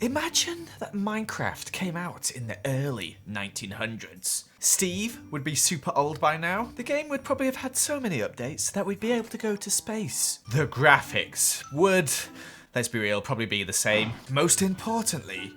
Imagine that Minecraft came out in the early 1900s. Steve would be super old by now. The game would probably have had so many updates that we'd be able to go to space. The graphics would, let's be real, probably be the same. Most importantly,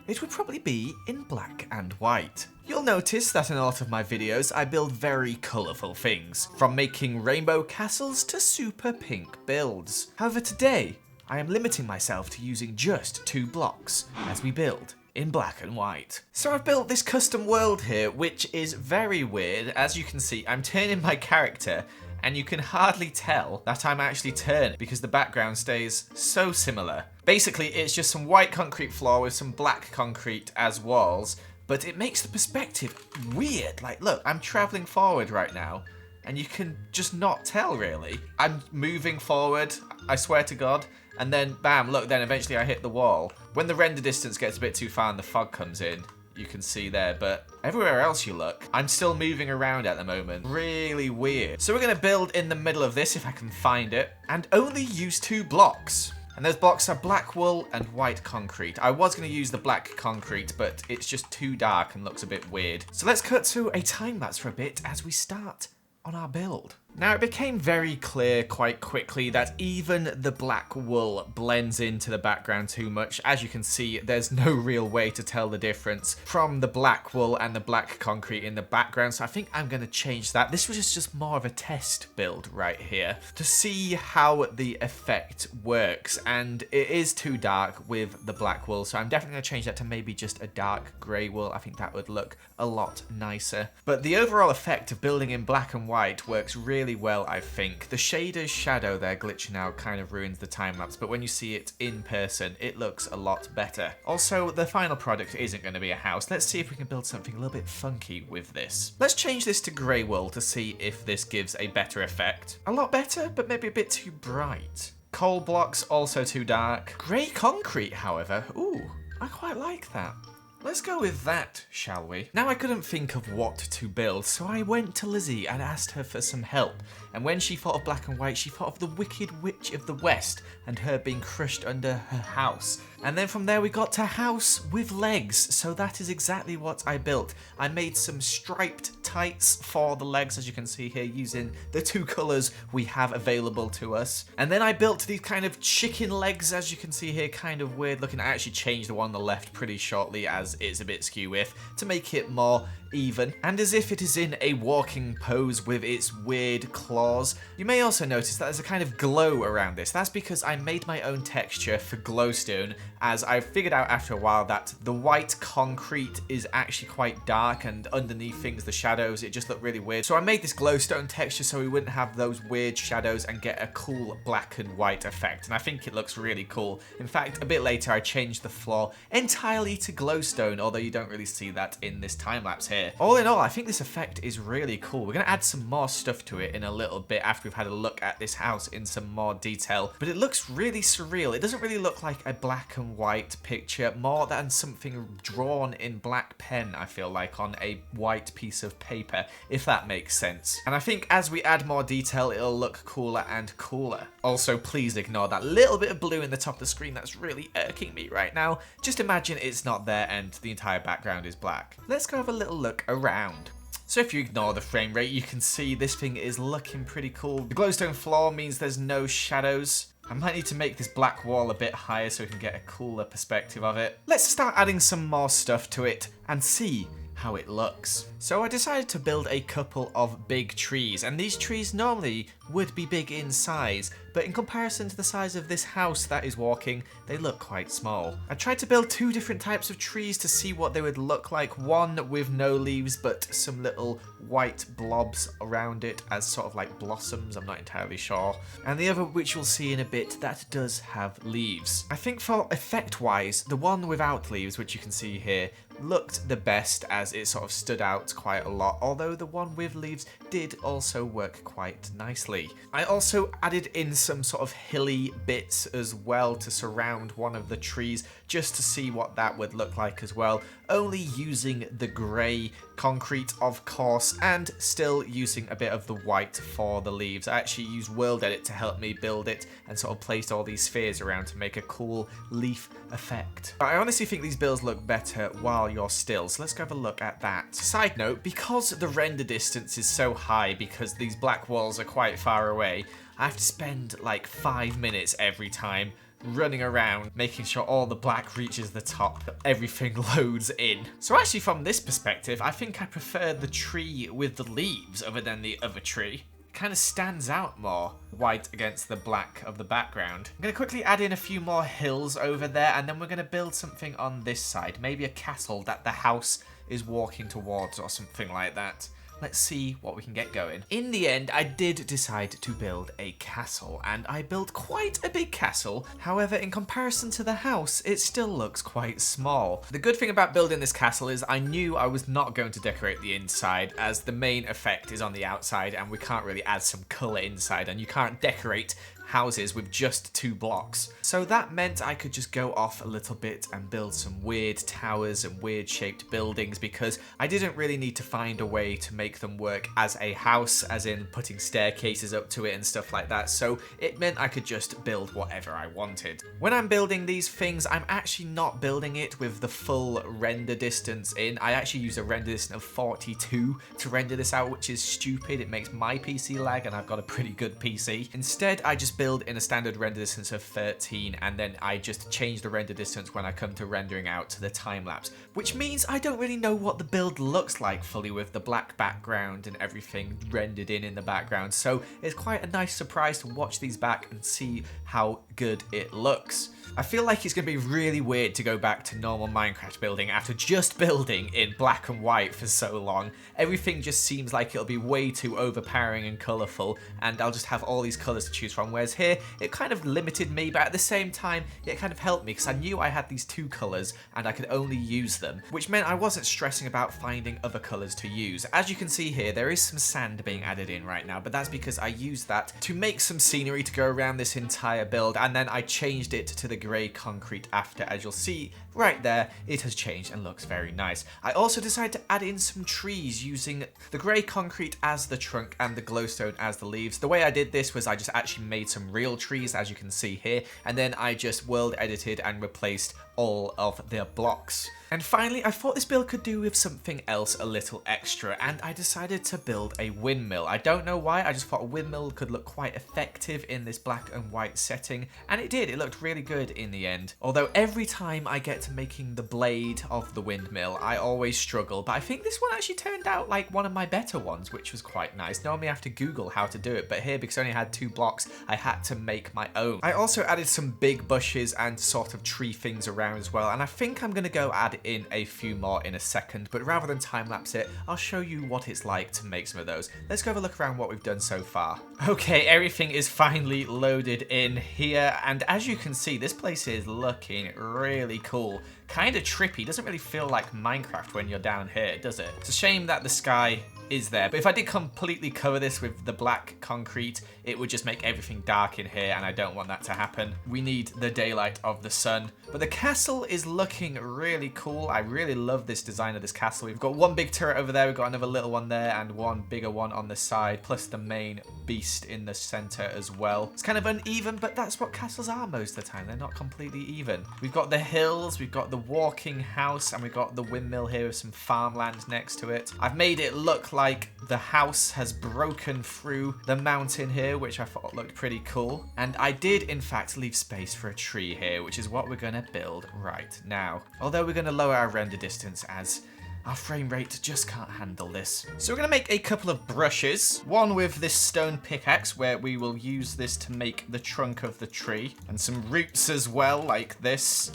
it would probably be in black and white. You'll notice that in a lot of my videos I build very colourful things, from making rainbow castles to super pink builds. However, today I am limiting myself to using just 2 blocks as we build in black and white. So I've built this custom world here, which is very weird. As you can see, I'm turning my character and you can hardly tell that I'm actually turning because the background stays so similar. Basically, it's just some white concrete floor with some black concrete as walls, but it makes the perspective weird. Like, look, I'm traveling forward right now, and you can just not tell, really. I'm moving forward, I swear to God, and then bam, look, then eventually I hit the wall. When the render distance gets a bit too far and the fog comes in, you can see there, but everywhere else you look, I'm still moving around at the moment. Really weird. So we're gonna build in the middle of this, if I can find it, and only use 2 blocks. And those blocks are black wool and white concrete. I was gonna use the black concrete, but it's just too dark and looks a bit weird. So let's cut to a time lapse for a bit as we start on our build. Now, it became very clear quite quickly that even the black wool blends into the background too much. As you can see, there's no real way to tell the difference from the black wool and the black concrete in the background, so I think I'm going to change that. This was just more of a test build right here to see how the effect works, and it is too dark with the black wool, so I'm definitely going to change that to maybe just a dark grey wool. I think that would look a lot nicer. But the overall effect of building in black and white works really well, I think. The shader's shadow there glitching out kind of ruins the time-lapse, but when you see it in person, it looks a lot better. Also, the final product isn't going to be a house. Let's see if we can build something a little bit funky with this. Let's change this to grey wool to see if this gives a better effect. A lot better, but maybe a bit too bright. Coal blocks, also too dark. Grey concrete, however, ooh, I quite like that. Let's go with that, shall we? Now, I couldn't think of what to build, so I went to Lizzie and asked her for some help. And when she thought of black and white, she thought of the Wicked Witch of the West and her being crushed under her house. And then from there we got to house with legs, so that is exactly what I built. I made some striped tights for the legs, as you can see here, using the 2 colours we have available to us. And then I built these kind of chicken legs, as you can see here, kind of weird looking. I actually changed the one on the left pretty shortly as it's a bit skew with to make it more even, and as if it is in a walking pose with its weird claws. You may also notice that there's a kind of glow around this. That's because I made my own texture for glowstone, as I figured out after a while that the white concrete is actually quite dark, and underneath things, the shadows, it just looked really weird. So I made this glowstone texture so we wouldn't have those weird shadows and get a cool black and white effect, and I think it looks really cool. In fact, a bit later I changed the floor entirely to glowstone, although you don't really see that in this time-lapse here. All in all, I think this effect is really cool. We're going to add some more stuff to it in a little bit after we've had a look at this house in some more detail, but it looks really surreal. It doesn't really look like a black and white picture, more than something drawn in black pen, I feel like, on a white piece of paper, if that makes sense. And I think as we add more detail, it'll look cooler and cooler. Also, please ignore that little bit of blue in the top of the screen. That's really irking me right now. Just imagine it's not there and the entire background is black. Let's go have a little look around. So if you ignore the frame rate, you can see this thing is looking pretty cool. The glowstone floor means there's no shadows. I might need to make this black wall a bit higher so we can get a cooler perspective of it. Let's start adding some more stuff to it and see how it looks. So I decided to build a couple of big trees, and these trees normally would be big in size, but in comparison to the size of this house that is walking, they look quite small. I tried to build 2 different types of trees to see what they would look like, one with no leaves but some little white blobs around it as sort of like blossoms, I'm not entirely sure, and the other, which you'll see in a bit, that does have leaves. I think for effect wise, the one without leaves, which you can see here, looked the best as it sort of stood out quite a lot, although the one with leaves did also work quite nicely. I also added in some sort of hilly bits as well to surround one of the trees, just to see what that would look like as well, only using the grey concrete of course, and still using a bit of the white for the leaves. I actually used World Edit to help me build it and sort of placed all these spheres around to make a cool leaf effect. But I honestly think these builds look better while you're still, so let's go have a look at that. Side note, because the render distance is so high, because these black walls are quite far away, I have to spend like 5 minutes every time running around, making sure all the black reaches the top, everything loads in. So actually from this perspective, I think I prefer the tree with the leaves other than the other tree. It kind of stands out more, white against the black of the background. I'm going to quickly add in a few more hills over there, and then we're going to build something on this side, maybe a castle that the house is walking towards or something like that. Let's see what we can get going. In the end, I did decide to build a castle, and I built quite a big castle. However, in comparison to the house, it still looks quite small. The good thing about building this castle is I knew I was not going to decorate the inside, as the main effect is on the outside, and we can't really add some colour inside, and you can't decorate houses with just 2 blocks. So that meant I could just go off a little bit and build some weird towers and weird shaped buildings, because I didn't really need to find a way to make them work as a house, as in putting staircases up to it and stuff like that. So it meant I could just build whatever I wanted. When I'm building these things, I'm actually not building it with the full render distance in. I actually use a render distance of 42 to render this out, which is stupid. It makes my PC lag, and I've got a pretty good PC. Instead, I just build in a standard render distance of 13, and then I just change the render distance when I come to rendering out to the time lapse, which means I don't really know what the build looks like fully with the black background and everything rendered in the background. So it's quite a nice surprise to watch these back and see how good it looks. I feel like it's going to be really weird to go back to normal Minecraft building after just building in black and white for so long. Everything just seems like it'll be way too overpowering and colourful, and I'll just have all these colours to choose from, whereas here it kind of limited me, but at the same time it kind of helped me because I knew I had these 2 colours and I could only use them, which meant I wasn't stressing about finding other colours to use. As you can see here, there is some sand being added in right now, but that's because I used that to make some scenery to go around this entire build, and then I changed it to the grey concrete after. As you'll see right there, it has changed and looks very nice. I also decided to add in some trees using the grey concrete as the trunk and the glowstone as the leaves. The way I did this was I just actually made some real trees, as you can see here, and then I just world edited and replaced all of their blocks. And finally, I thought this build could do with something else a little extra, and I decided to build a windmill. I don't know why, I just thought a windmill could look quite effective in this black and white setting, and it did. It looked really good in the end. Although every time I get to making the blade of the windmill, I always struggle, but I think this one actually turned out like one of my better ones, which was quite nice. Normally I have to Google how to do it, but here, because I only had 2 blocks, I had to make my own. I also added some big bushes and sort of tree things around as well, and I think I'm going to go add in a few more in a second, but rather than time-lapse it, I'll show you what it's like to make some of those. Let's go have a look around what we've done so far. Okay, everything is finally loaded in here, and as you can see, this place is looking really cool. Kind of trippy. Doesn't really feel like Minecraft when you're down here, does it? It's a shame that the sky is there, but if I did completely cover this with the black concrete, it would just make everything dark in here, and I don't want that to happen. We need the daylight of the sun. But the castle is looking really cool. I really love this design of this castle. We've got one big turret over there, we've got another little one there, and one bigger one on the side, plus the main beast in the center as well. It's kind of uneven, but that's what castles are most of the time. They're not completely even. We've got the hills, we've got the walking house, and we've got the windmill here with some farmland next to it. I've made it look like the house has broken through the mountain here, which I thought looked pretty cool. And I did, in fact, leave space for a tree here, which is what we're going to build right now. Although we're going to lower our render distance as our frame rate just can't handle this. So we're going to make a couple of brushes. One with this stone pickaxe, where we will use this to make the trunk of the tree. And some roots as well, like this.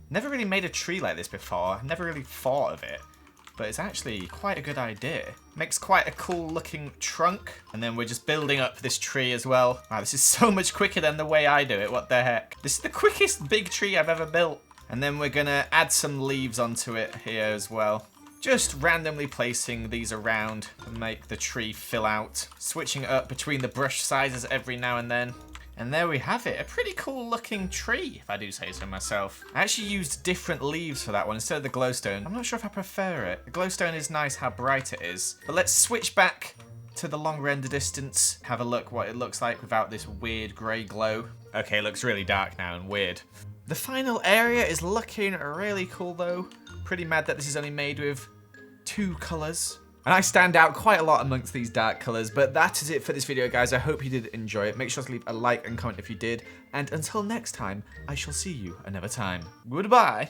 Never really made a tree like this before. Never really thought of it. But it's actually quite a good idea. Makes quite a cool looking trunk. And then we're just building up this tree as well. Wow, this is so much quicker than the way I do it. What the heck? This is the quickest big tree I've ever built. And then we're gonna add some leaves onto it here as well. Just randomly placing these around to make the tree fill out. Switching it up between the brush sizes every now and then. And there we have it, a pretty cool looking tree, if I do say so myself. I actually used different leaves for that one instead of the glowstone. I'm not sure if I prefer it. The glowstone is nice how bright it is. But let's switch back to the long render distance. Have a look what it looks like without this weird grey glow. Okay, it looks really dark now and weird. The final area is looking really cool though. Pretty mad that this is only made with 2 colours. And I stand out quite a lot amongst these dark colours, but that is it for this video, guys. I hope you did enjoy it. Make sure to leave a like and comment if you did. And until next time, I shall see you another time. Goodbye.